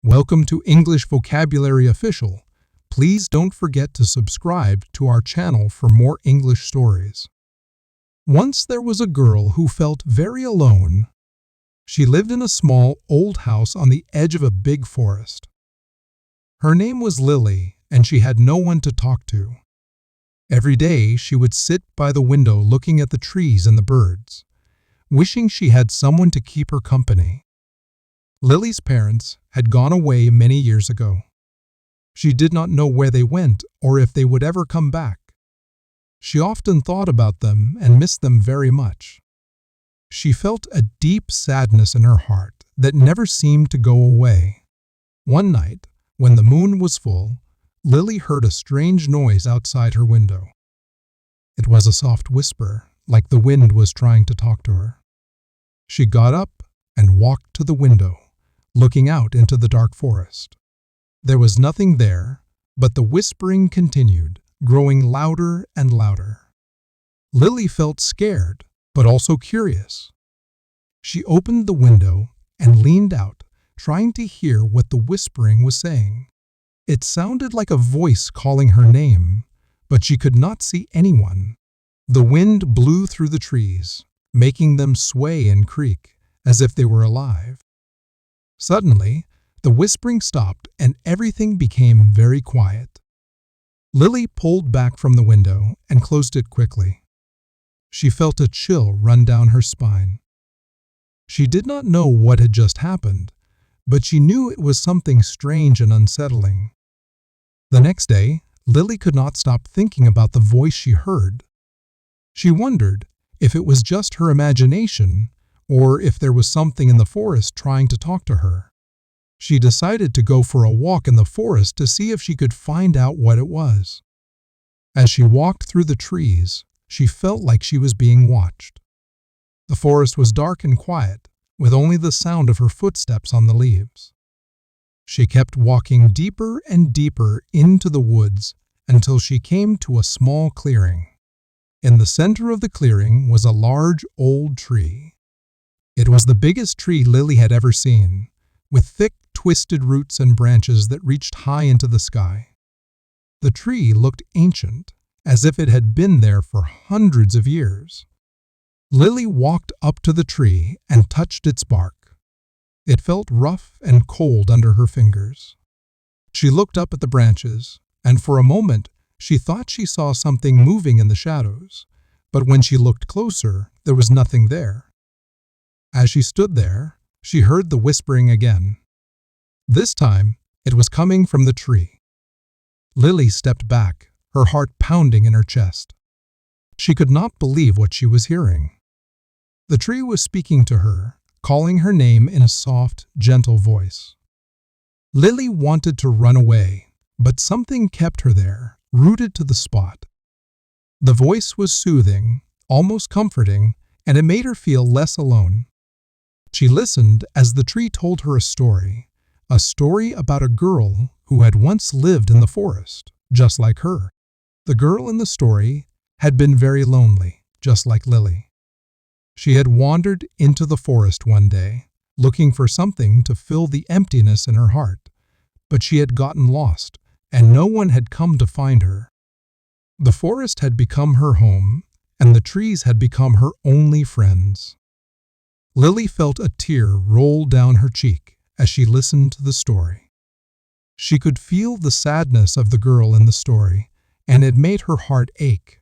Welcome to English Vocabulary Official. Please don't forget to subscribe to our channel for more English stories. Once there was a girl who felt very alone. She lived in a small, old house on the edge of a big forest. Her name was Lily, and she had no one to talk to. Every day she would sit by the window looking at the trees and the birds, wishing she had someone to keep her company. Lily's parents had gone away many years ago. She did not know where they went or if they would ever come back. She often thought about them and missed them very much. She felt a deep sadness in her heart that never seemed to go away. One night, when the moon was full, Lily heard a strange noise outside her window. It was a soft whisper, like the wind was trying to talk to her. She got up and walked to the window, looking out into the dark forest. There was nothing there, but the whispering continued, growing louder and louder. Lily felt scared, but also curious. She opened the window and leaned out, trying to hear what the whispering was saying. It sounded like a voice calling her name, but she could not see anyone. The wind blew through the trees, making them sway and creak, as if they were alive. Suddenly, the whispering stopped and everything became very quiet. Lily pulled back from the window and closed it quickly. She felt a chill run down her spine. She did not know what had just happened, but she knew it was something strange and unsettling. The next day, Lily could not stop thinking about the voice she heard. She wondered if it was just her imagination or if there was something in the forest trying to talk to her. She decided to go for a walk in the forest to see if she could find out what it was. As she walked through the trees, she felt like she was being watched. The forest was dark and quiet, with only the sound of her footsteps on the leaves. She kept walking deeper and deeper into the woods until she came to a small clearing. In the center of the clearing was a large old tree. It was the biggest tree Lily had ever seen, with thick, twisted roots and branches that reached high into the sky. The tree looked ancient, as if it had been there for hundreds of years. Lily walked up to the tree and touched its bark. It felt rough and cold under her fingers. She looked up at the branches, and for a moment she thought she saw something moving in the shadows, but when she looked closer, there was nothing there. As she stood there, she heard the whispering again. This time, it was coming from the tree. Lily stepped back, her heart pounding in her chest. She could not believe what she was hearing. The tree was speaking to her, calling her name in a soft, gentle voice. Lily wanted to run away, but something kept her there, rooted to the spot. The voice was soothing, almost comforting, and it made her feel less alone. She listened as the tree told her a story about a girl who had once lived in the forest, just like her. The girl in the story had been very lonely, just like Lily. She had wandered into the forest one day, looking for something to fill the emptiness in her heart, but she had gotten lost, and no one had come to find her. The forest had become her home, and the trees had become her only friends. Lily felt a tear roll down her cheek as she listened to the story. She could feel the sadness of the girl in the story, and it made her heart ache.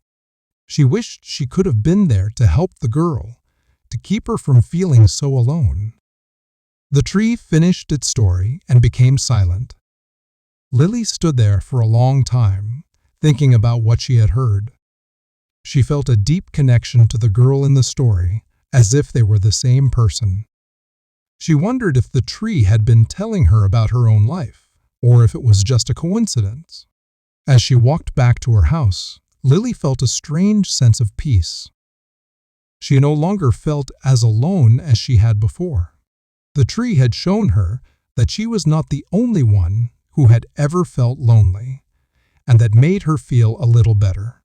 She wished she could have been there to help the girl, to keep her from feeling so alone. The tree finished its story and became silent. Lily stood there for a long time, thinking about what she had heard. She felt a deep connection to the girl in the story, as if they were the same person. She wondered if the tree had been telling her about her own life, or if it was just a coincidence. As she walked back to her house, Lily felt a strange sense of peace. She no longer felt as alone as she had before. The tree had shown her that she was not the only one who had ever felt lonely, and that made her feel a little better.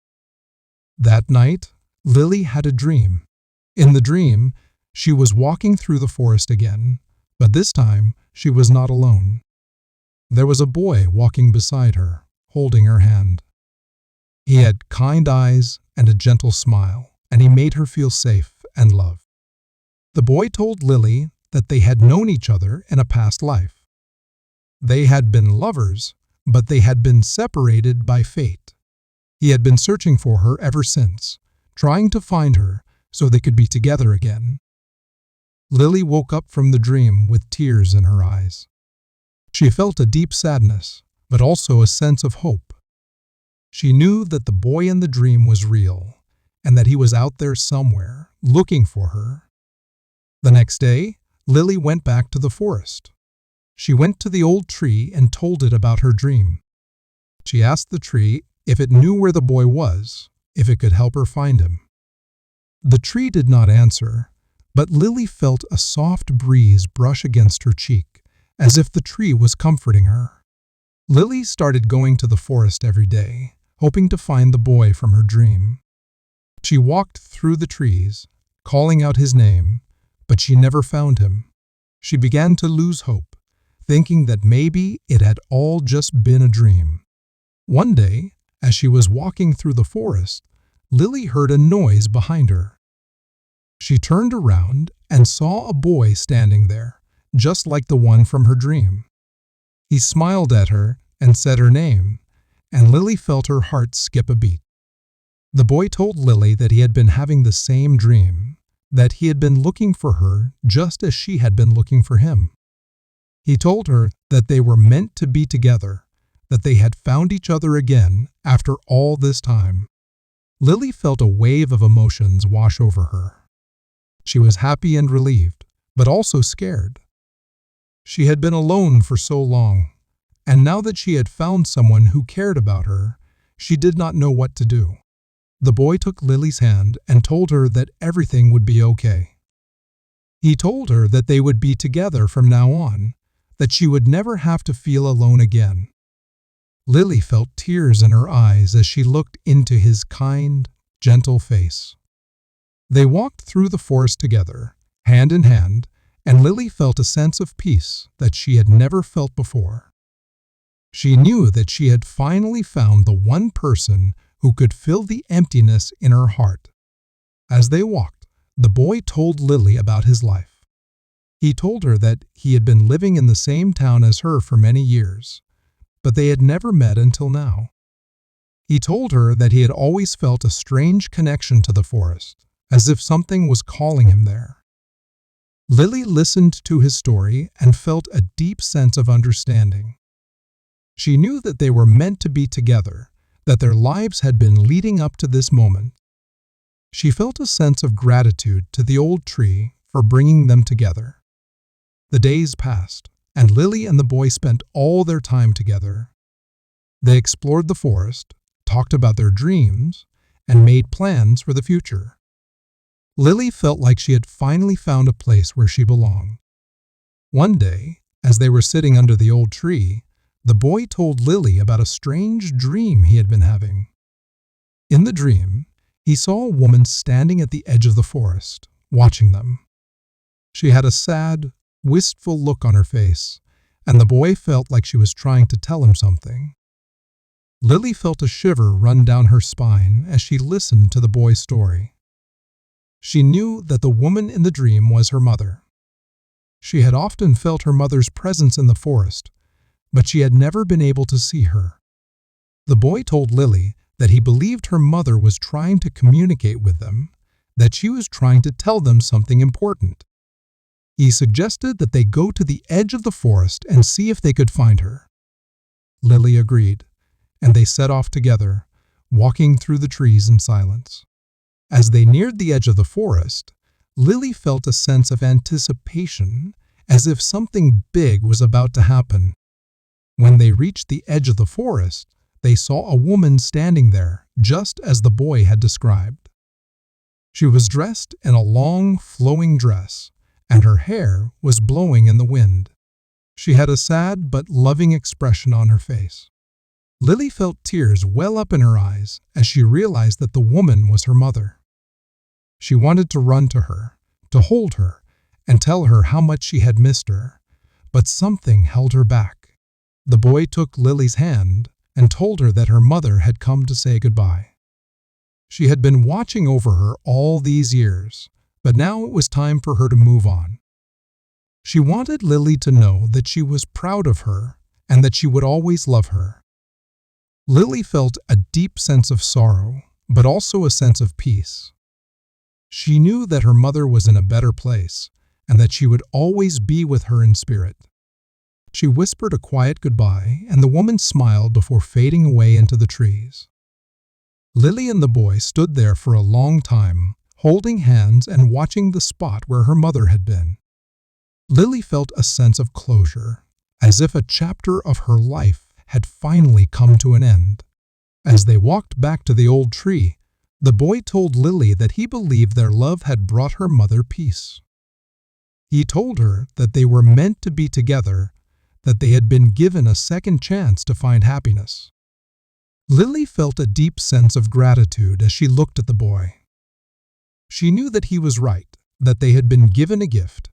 That night, Lily had a dream. In the dream, she was walking through the forest again, but this time she was not alone. There was a boy walking beside her, holding her hand. He had kind eyes and a gentle smile, and he made her feel safe and loved. The boy told Lily that they had known each other in a past life. They had been lovers, but they had been separated by fate. He had been searching for her ever since, trying to find her so they could be together again. Lily woke up from the dream with tears in her eyes. She felt a deep sadness, but also a sense of hope. She knew that the boy in the dream was real, and that he was out there somewhere, looking for her. The next day, Lily went back to the forest. She went to the old tree and told it about her dream. She asked the tree if it knew where the boy was, if it could help her find him. The tree did not answer, but Lily felt a soft breeze brush against her cheek, as if the tree was comforting her. Lily started going to the forest every day, hoping to find the boy from her dream. She walked through the trees, calling out his name, but she never found him. She began to lose hope, thinking that maybe it had all just been a dream. One day, as she was walking through the forest, Lily heard a noise behind her. She turned around and saw a boy standing there, just like the one from her dream. He smiled at her and said her name, and Lily felt her heart skip a beat. The boy told Lily that he had been having the same dream, that he had been looking for her just as she had been looking for him. He told her that they were meant to be together, that they had found each other again after all this time. Lily felt a wave of emotions wash over her. She was happy and relieved, but also scared. She had been alone for so long, and now that she had found someone who cared about her, she did not know what to do. The boy took Lily's hand and told her that everything would be okay. He told her that they would be together from now on, that she would never have to feel alone again. Lily felt tears in her eyes as she looked into his kind, gentle face. They walked through the forest together, hand in hand, and Lily felt a sense of peace that she had never felt before. She knew that she had finally found the one person who could fill the emptiness in her heart. As they walked, the boy told Lily about his life. He told her that he had been living in the same town as her for many years, but they had never met until now. He told her that he had always felt a strange connection to the forest, as if something was calling him there. Lily listened to his story and felt a deep sense of understanding. She knew that they were meant to be together, that their lives had been leading up to this moment. She felt a sense of gratitude to the old tree for bringing them together. The days passed, and Lily and the boy spent all their time together. They explored the forest, talked about their dreams, and made plans for the future. Lily felt like she had finally found a place where she belonged. One day, as they were sitting under the old tree, the boy told Lily about a strange dream he had been having. In the dream, he saw a woman standing at the edge of the forest, watching them. She had a sad, wistful look on her face, and the boy felt like she was trying to tell him something. Lily felt a shiver run down her spine as she listened to the boy's story. She knew that the woman in the dream was her mother. She had often felt her mother's presence in the forest, but she had never been able to see her. The boy told Lily that he believed her mother was trying to communicate with them, that she was trying to tell them something important. He suggested that they go to the edge of the forest and see if they could find her. Lily agreed, and they set off together, walking through the trees in silence. As they neared the edge of the forest, Lily felt a sense of anticipation, as if something big was about to happen. When they reached the edge of the forest, they saw a woman standing there, just as the boy had described. She was dressed in a long, flowing dress, and her hair was blowing in the wind. She had a sad but loving expression on her face. Lily felt tears well up in her eyes as she realized that the woman was her mother. She wanted to run to her, to hold her, and tell her how much she had missed her, but something held her back. The boy took Lily's hand and told her that her mother had come to say goodbye. She had been watching over her all these years, but now it was time for her to move on. She wanted Lily to know that she was proud of her and that she would always love her. Lily felt a deep sense of sorrow, but also a sense of peace. She knew that her mother was in a better place and that she would always be with her in spirit. She whispered a quiet goodbye, and the woman smiled before fading away into the trees. Lily and the boy stood there for a long time, holding hands and watching the spot where her mother had been. Lily felt a sense of closure, as if a chapter of her life had finally come to an end. As they walked back to the old tree, the boy told Lily that he believed their love had brought her mother peace. He told her that they were meant to be together, that they had been given a second chance to find happiness. Lily felt a deep sense of gratitude as she looked at the boy. She knew that he was right, that they had been given a gift,